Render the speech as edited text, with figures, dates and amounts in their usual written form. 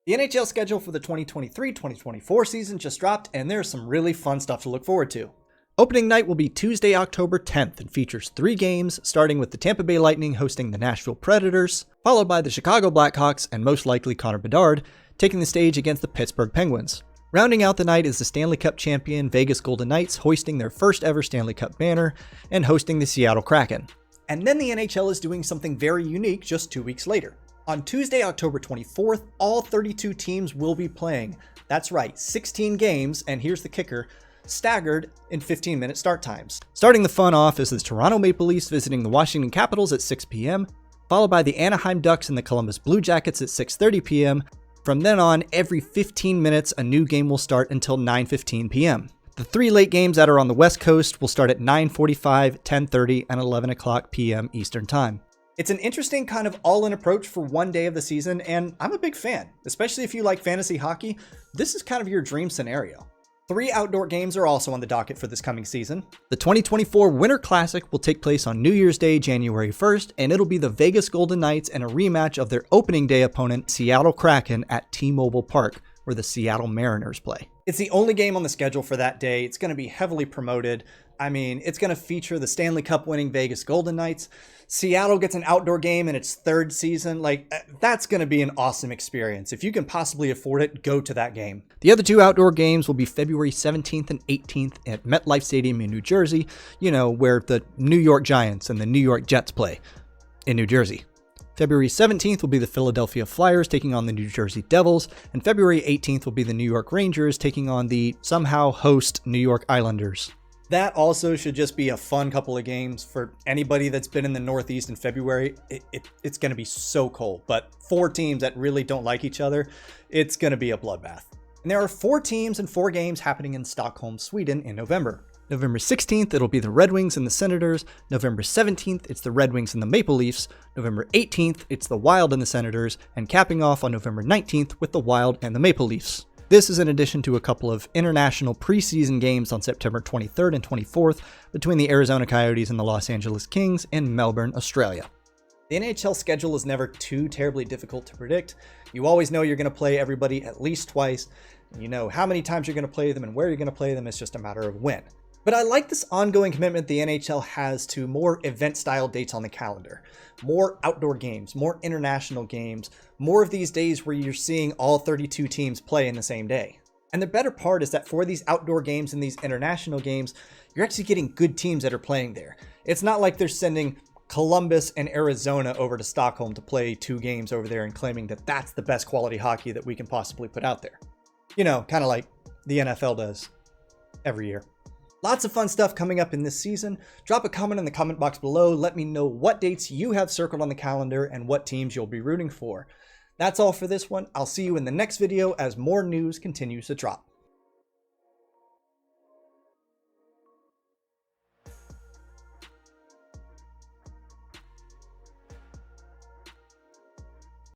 The NHL schedule for the 2023-2024 season just dropped, and there's some really fun stuff to look forward to. Opening night will be Tuesday, October 10th, and features 3 games, starting with the Tampa Bay Lightning hosting the Nashville Predators, followed by the Chicago Blackhawks and most likely Connor Bedard taking the stage against the Pittsburgh Penguins. Rounding out the night is the Stanley Cup champion Vegas Golden Knights hoisting their first ever Stanley Cup banner and hosting the Seattle Kraken. And then the NHL is doing something very unique just 2 weeks later. On Tuesday, October 24th, all 32 teams will be playing. That's right, 16 games, and here's the kicker, staggered in 15-minute start times. Starting the fun off is the Toronto Maple Leafs visiting the Washington Capitals at 6 p.m., followed by the Anaheim Ducks and the Columbus Blue Jackets at 6:30 p.m. From then on, every 15 minutes, a new game will start until 9:15 p.m. The 3 late games that are on the West Coast will start at 9:45, 10:30, and 11 o'clock p.m. Eastern Time. It's an interesting kind of all-in approach for one day of the season, and I'm a big fan. Especially if you like fantasy hockey, this is kind of your dream scenario. 3 outdoor games are also on the docket for this coming season. The 2024 Winter Classic will take place on New Year's Day, January 1st, and it'll be the Vegas Golden Knights and a rematch of their opening day opponent, Seattle Kraken, at T-Mobile Park, where the Seattle Mariners play. It's the only game on the schedule for that day. It's going to be heavily promoted. I mean, it's going to feature the Stanley Cup winning Vegas Golden Knights. Seattle gets an outdoor game in its 3rd season. That's going to be an awesome experience. If you can possibly afford it, go to that game. The other 2 outdoor games will be February 17th and 18th at MetLife Stadium in New Jersey, where the New York Giants and the New York Jets play in New Jersey. February 17th will be the Philadelphia Flyers taking on the New Jersey Devils, and February 18th will be the New York Rangers taking on the somehow host New York Islanders. That also should just be a fun couple of games for anybody that's been in the Northeast in February. It's going to be so cold, but 4 teams that really don't like each other, it's going to be a bloodbath. And there are 4 teams and 4 games happening in Stockholm, Sweden in November. November 16th, it'll be the Red Wings and the Senators. November 17th, it's the Red Wings and the Maple Leafs. November 18th, it's the Wild and the Senators, and capping off on November 19th with the Wild and the Maple Leafs. This is in addition to a couple of international preseason games on September 23rd and 24th between the Arizona Coyotes and the Los Angeles Kings in Melbourne, Australia. The NHL schedule is never too terribly difficult to predict. You always know you're going to play everybody at least twice. You know how many times you're going to play them and where you're going to play them. It's just a matter of when. But I like this ongoing commitment the NHL has to more event-style dates on the calendar. More outdoor games, more international games, more of these days where you're seeing all 32 teams play in the same day. And the better part is that for these outdoor games and these international games, you're actually getting good teams that are playing there. It's not like they're sending Columbus and Arizona over to Stockholm to play 2 games over there and claiming that that's the best quality hockey that we can possibly put out there. Kind of like the NFL does every year. Lots of fun stuff coming up in this season. Drop a comment in the comment box below. Let me know what dates you have circled on the calendar and what teams you'll be rooting for. That's all for this one. I'll see you in the next video as more news continues to drop.